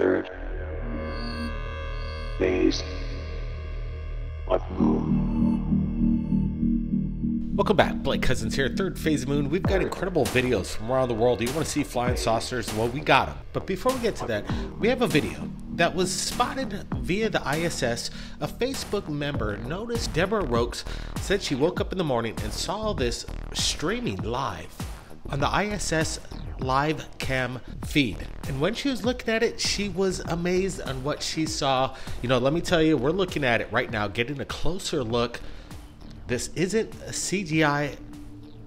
Third phase of moon. Welcome back, Blake Cousins here, Third Phase of Moon. We've got incredible videos from around the world. Do you want to see flying saucers? Well, we got them. But before we get to that, we have a video that was spotted via the ISS. A Facebook member noticed Deborah Rokes said she woke up in the morning and saw this streaming live on the ISS live cam feed. And when she was looking at it, she was amazed on what she saw. You know, let me tell you, we're looking at it right now, getting a closer look. This isn't a CGI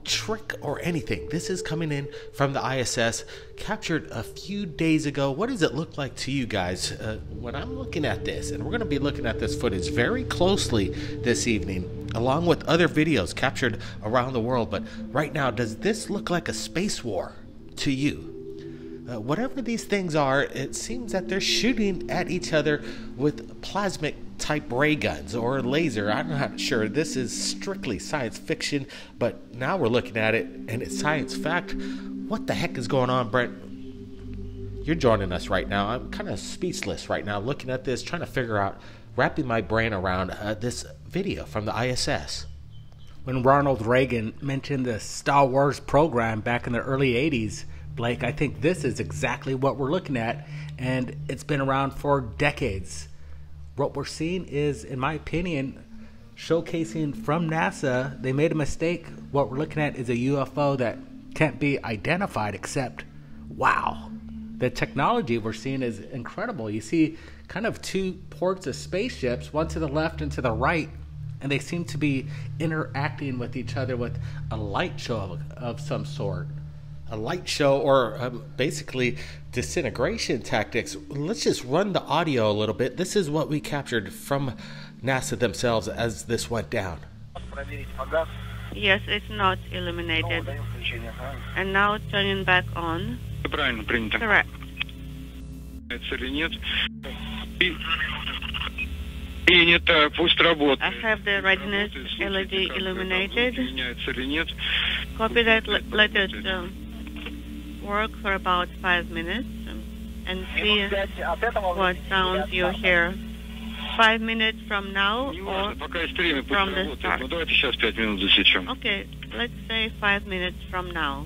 trick or anything. This is coming in from the ISS, captured a few days ago. What does it look like to you guys when I'm looking at this? And we're going to be looking at this footage very closely this evening, along with other videos captured around the world. But right now, does this look like a space war to you? Whatever these things are, it seems that they're shooting at each other with plasmic type ray guns or laser. I'm not sure. This is strictly science fiction, but now we're looking at it and it's science fact. What the heck is going on, Brent? You're joining us right now. I'm kind of speechless right now looking at this, trying to figure out, wrapping my brain around this video from the ISS. When Ronald Reagan mentioned the Star Wars program back in the early 80s, Blake, I think this is exactly what we're looking at, and it's been around for decades. What we're seeing is, in my opinion, showcasing from NASA, they made a mistake. What we're looking at is a UFO that can't be identified, except, wow, the technology we're seeing is incredible. You see kind of two ports of spaceships, one to the left and to the right, and they seem to be interacting with each other with a light show of some sort. A light show, or basically disintegration tactics. Let's just run the audio a little bit. This is what we captured from NASA themselves as this went down. Yes, it's not illuminated. And now turning back on. Correct. I have the readiness LED illuminated. Copy that. Let it work for about 5 minutes and see what sounds you hear. 5 minutes from now or from the start? Okay, let's say 5 minutes from now.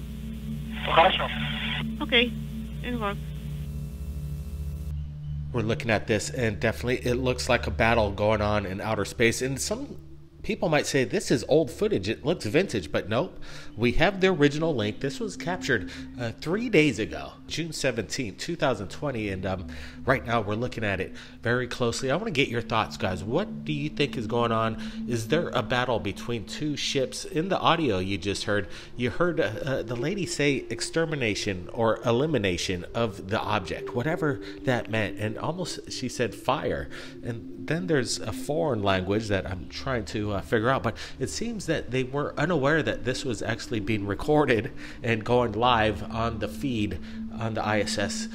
Okay, it works. We're looking at this, and definitely it looks like a battle going on in outer space. And some people might say this is old footage, it looks vintage, but nope. We have the original link. This was captured 3 days ago, June 17, 2020, and right now we're looking at it very closely. I want to get your thoughts, guys. What do you think is going on? Is there a battle between two ships? In the audio you just heard, you heard the lady say extermination or elimination of the object, whatever that meant, and almost she said fire. And then there's a foreign language that I'm trying to figure out, but it seems that they were unaware that this was actually being recorded and going live on the feed on the ISS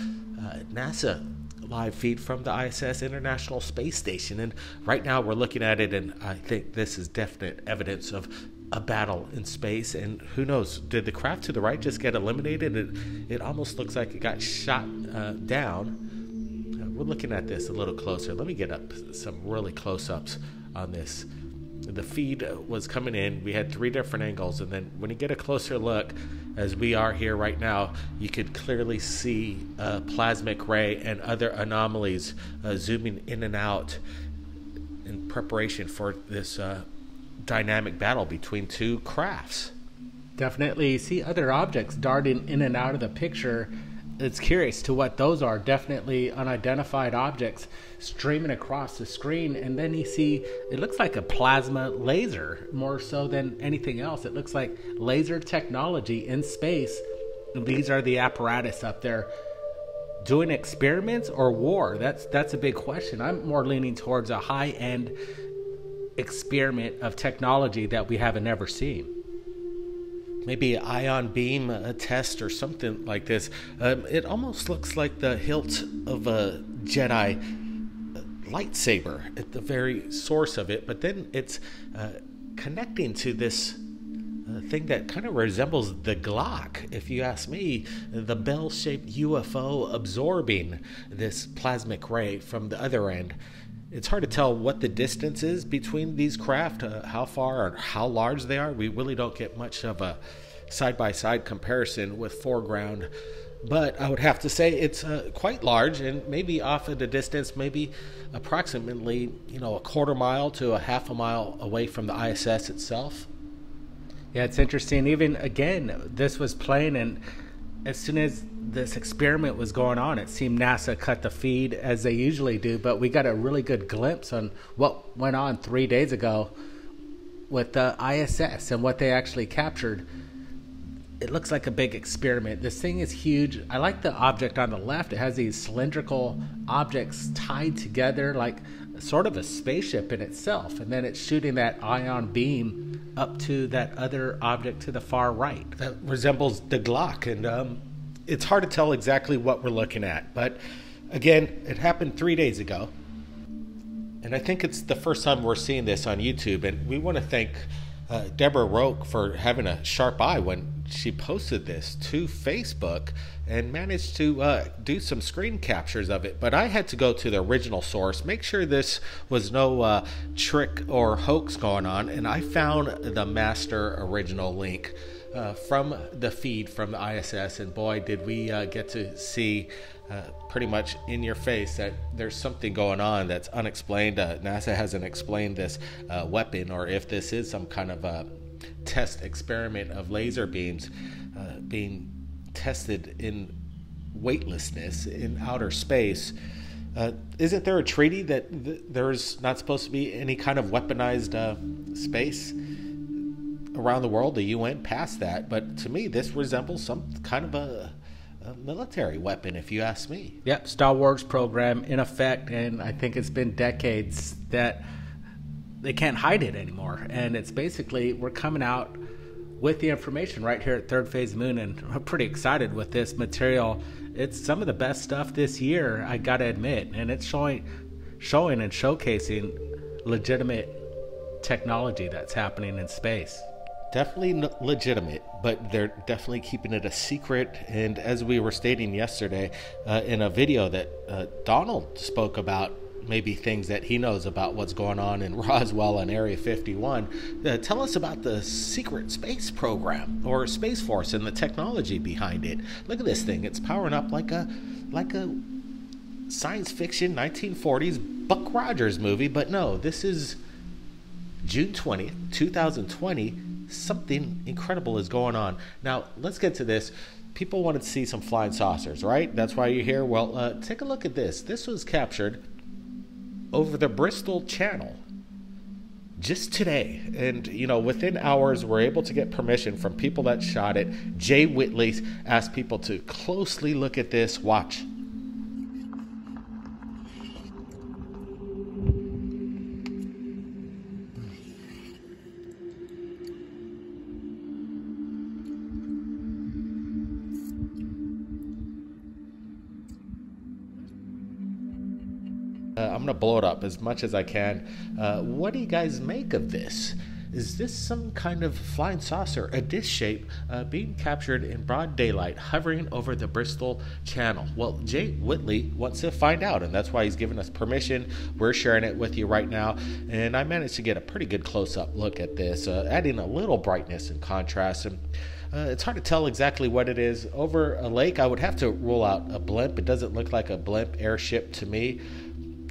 NASA live feed from the ISS International Space Station. And right now we're looking at it, and I think this is definite evidence of a battle in space. And who knows, did the craft to the right just get eliminated? It almost looks like it got shot down. We're looking at this a little closer. Let me get up some really close-ups on this. The feed was coming in. We had 3 different angles, and then when you get a closer look, as we are here right now, you could clearly see plasmic ray and other anomalies zooming in and out in preparation for this dynamic battle between two crafts. Definitely see other objects darting in and out of the picture. It's curious to what those are. Definitely unidentified objects streaming across the screen, and then you see it looks like a plasma laser more so than anything else. It looks like laser technology in space. These are the apparatus up there doing experiments or war. That's a big question. I'm more leaning towards a high-end experiment of technology that we haven't ever seen. Maybe an ion beam test or something like this. It almost looks like the hilt of a Jedi lightsaber at the very source of it, but then it's connecting to this a thing that kind of resembles the Glock, if you ask me, the bell-shaped UFO absorbing this plasmic ray from the other end. It's hard to tell what the distance is between these craft, how far or how large they are. We really don't get much of a side-by-side comparison with foreground, but I would have to say it's quite large, and maybe off at a distance, maybe approximately, a quarter mile to a half a mile away from the ISS itself. Yeah, it's interesting. Even again, this was playing, and as soon as this experiment was going on, it seemed NASA cut the feed as they usually do, but we got a really good glimpse on what went on 3 days ago with the ISS and what they actually captured. It looks like a big experiment. This thing is huge. I like the object on the left. It has these cylindrical objects tied together like sort of a spaceship in itself, and then it's shooting that ion beam up to that other object to the far right. That resembles the Glock, and it's hard to tell exactly what we're looking at. But again, it happened 3 days ago, and I think it's the first time we're seeing this on YouTube, and we want to thank Deborah Roque for having a sharp eye when she posted this to Facebook and managed to do some screen captures of it. But I had to go to the original source, make sure this was no trick or hoax going on, and I found the master original link from the feed from the ISS, and boy, did we get to see pretty much in your face that there's something going on that's unexplained. NASA hasn't explained this weapon, or if this is some kind of a test experiment of laser beams being tested in weightlessness in outer space. Isn't there a treaty that there's not supposed to be any kind of weaponized space around the world? The UN passed that, but to me this resembles some kind of a military weapon, if you ask me. Yep, Star Wars program in effect, and I think it's been decades that they can't hide it anymore. And it's basically, we're coming out with the information right here at Third Phase Moon, and I'm pretty excited with this material. It's some of the best stuff this year, I gotta admit, and it's showing and showcasing legitimate technology that's happening in space. Definitely legitimate, but they're definitely keeping it a secret. And as we were stating yesterday in a video that Donald spoke about, maybe things that he knows about what's going on in Roswell and Area 51. Tell us about the secret space program or Space Force and the technology behind it. Look at this thing. It's powering up like a science fiction 1940s Buck Rogers movie, but no, this is June 20th, 2020. Something incredible is going on. Now, let's get to this. People wanted to see some flying saucers, right? That's why you're here. Well, take a look at this. This was captured over the Bristol Channel just today. And, within hours, we're able to get permission from people that shot it. Jay Whitley asked people to closely look at this. Watch. I'm going to blow it up as much as I can. What do you guys make of this? Is this some kind of flying saucer, a dish shape, being captured in broad daylight, hovering over the Bristol Channel? Well, Jay Whitley wants to find out, and that's why he's given us permission. We're sharing it with you right now, and I managed to get a pretty good close-up look at this, adding a little brightness and contrast. And it's hard to tell exactly what it is. Over a lake, I would have to rule out a blimp. It doesn't look like a blimp airship to me.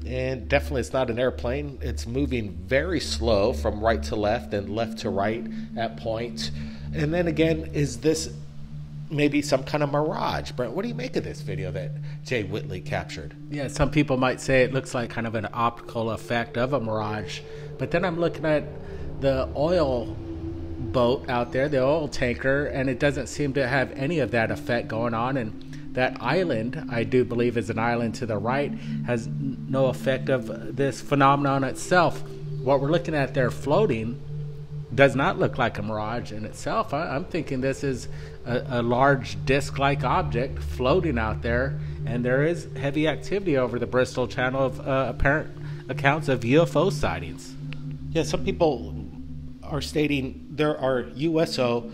And definitely it's not an airplane. It's moving very slow from right to left and left to right at points. And then again, is this maybe some kind of mirage? Brent, what do you make of this video that Jay Whitley captured? Yeah, some people might say it looks like kind of an optical effect of a mirage. But then I'm looking at the oil boat out there, the oil tanker, and it doesn't seem to have any of that effect going on. And that island, I do believe is an island to the right, has no effect of this phenomenon itself. What we're looking at there floating does not look like a mirage in itself. I'm thinking this is a large disc-like object floating out there, and there is heavy activity over the Bristol Channel of apparent accounts of UFO sightings. Yeah, some people are stating there are USO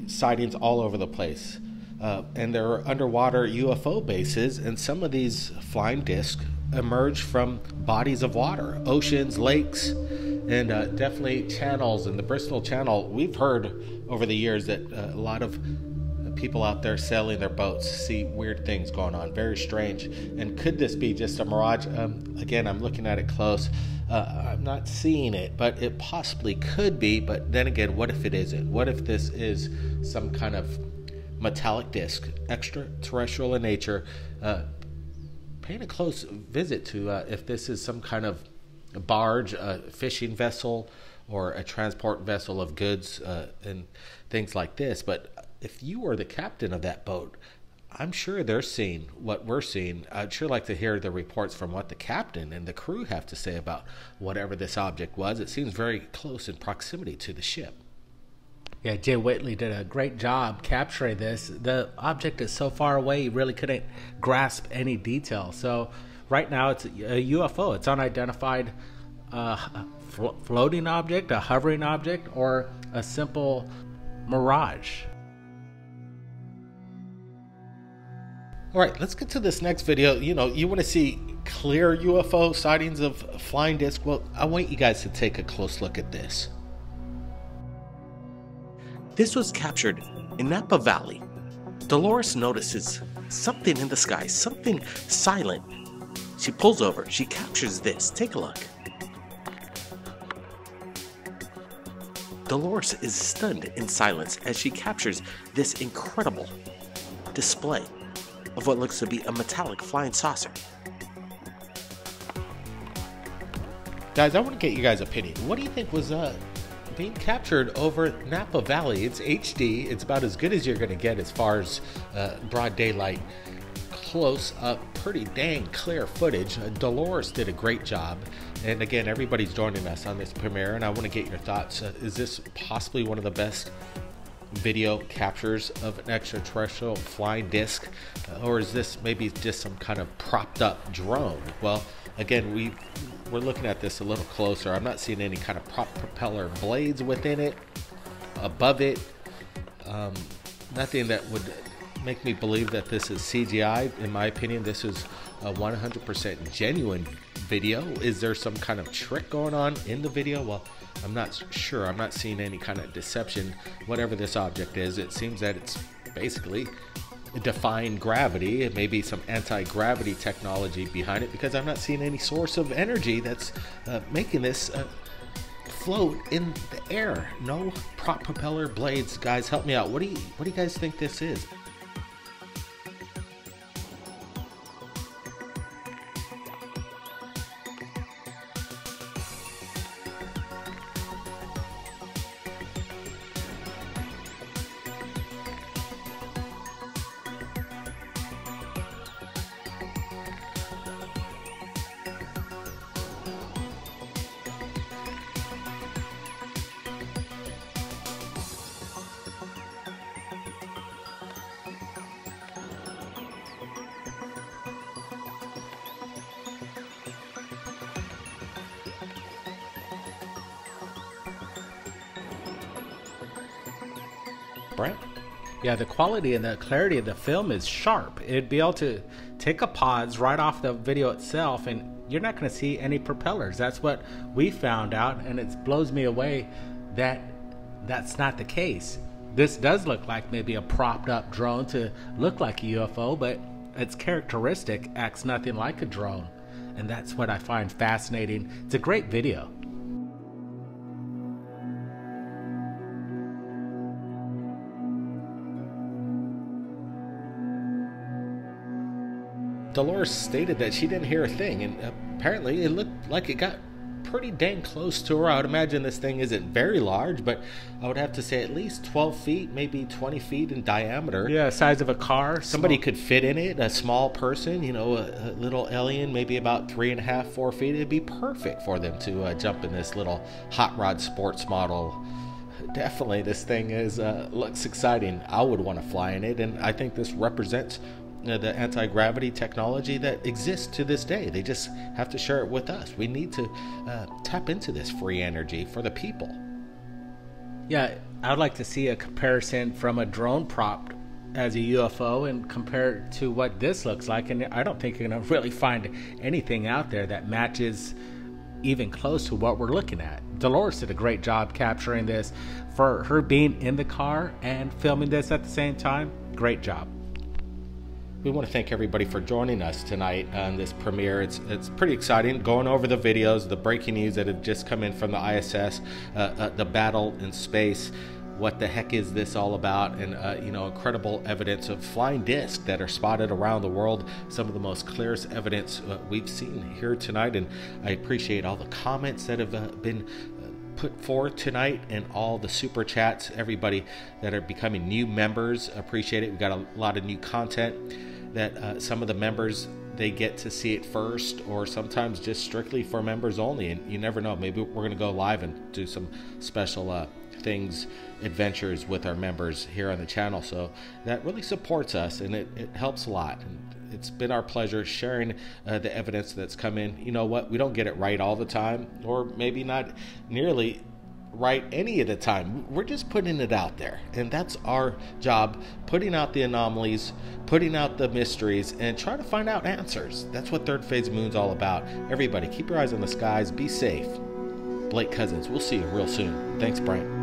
sightings all over the place. And there are underwater UFO bases, and some of these flying discs emerge from bodies of water, oceans, lakes, and definitely channels. In the Bristol Channel, we've heard over the years that a lot of people out there sailing their boats see weird things going on, very strange. And could this be just a mirage? Again, I'm looking at it close. I'm not seeing it, but it possibly could be. But then again, what if it isn't? What if this is some kind of metallic disc, extraterrestrial in nature? Paying a close visit to if this is some kind of barge, a fishing vessel, or a transport vessel of goods and things like this. But if you were the captain of that boat, I'm sure they're seeing what we're seeing. I'd sure like to hear the reports from what the captain and the crew have to say about whatever this object was. It seems very close in proximity to the ship. Yeah, Jay Whitley did a great job capturing this. The object is so far away, you really couldn't grasp any detail. So right now it's a UFO. It's unidentified floating object, a hovering object, or a simple mirage. All right, let's get to this next video. You know, you want to see clear UFO sightings of flying disc? Well, I want you guys to take a close look at this. This was captured in Napa Valley. Dolores notices something in the sky, something silent. She pulls over. She captures this. Take a look. Dolores is stunned in silence as she captures this incredible display of what looks to be a metallic flying saucer. Guys, I want to get you guys' opinion. What do you think was being captured over Napa Valley? It's HD. It's about as good as you're going to get as far as broad daylight, close up, pretty dang clear footage. Dolores did a great job. And again, everybody's joining us on this premiere, and I want to get your thoughts. Is this possibly one of the best video captures of an extraterrestrial flying disc, or is this maybe just some kind of propped up drone? Well, again, we're looking at this a little closer. I'm not seeing any kind of prop propeller blades within it, above it. Nothing that would make me believe that this is CGI. In my opinion, this is a 100% genuine video. Is there some kind of trick going on in the video? Well, I'm not sure. I'm not seeing any kind of deception. Whatever this object is, it seems that it's basically defying gravity. It may be some anti-gravity technology behind it, because I'm not seeing any source of energy that's making this float in the air. No prop propeller blades. Guys, help me out. What do you guys think this is? Brent? Yeah, the quality and the clarity of the film is sharp. It'd be able to take a pause right off the video itself, and you're not going to see any propellers. That's what we found out, and it blows me away that that's not the case. This does look like maybe a propped up drone to look like a UFO, but its characteristic acts nothing like a drone, and that's what I find fascinating. It's a great video. Dolores stated that she didn't hear a thing, and apparently it looked like it got pretty dang close to her. I would imagine this thing isn't very large, but I would have to say at least 12 feet, maybe 20 feet in diameter. Yeah, size of a car. Somebody could fit in it, a small person, you know, a little alien, maybe about 3.5, 4 feet. It'd be perfect for them to jump in this little hot rod sports model. Definitely, this thing looks exciting. I would want to fly in it, and I think this represents the anti-gravity technology that exists to this day. They just have to share it with us. We need to tap into this free energy for the people. Yeah, I'd like to see a comparison from a drone prop as a UFO and compare it to what this looks like. And I don't think you're going to really find anything out there that matches even close to what we're looking at. Dolores did a great job capturing this. For her being in the car and filming this at the same time, great job. We want to thank everybody for joining us tonight on this premiere. It's pretty exciting, going over the videos, the breaking news that have just come in from the ISS, the battle in space. What the heck is this all about? And incredible evidence of flying discs that are spotted around the world. Some of the most clearest evidence we've seen here tonight. And I appreciate all the comments that have been put forth tonight, and all the super chats. Everybody that are becoming new members, appreciate it. We've got a lot of new content that some of the members, they get to see it first, or sometimes just strictly for members only. And you never know, maybe we're going to go live and do some special things, adventures with our members here on the channel. So that really supports us, and it helps a lot. And it's been our pleasure sharing the evidence that's come in. You know what? We don't get it right all the time, or maybe not nearly right any of the time. We're just putting it out there, and that's our job, putting out the anomalies, putting out the mysteries, and try to find out answers. That's what Third Phase Moon's all about. Everybody, keep your eyes on the skies. Be safe. Blake Cousins, we'll see you real soon. Thanks, Brian.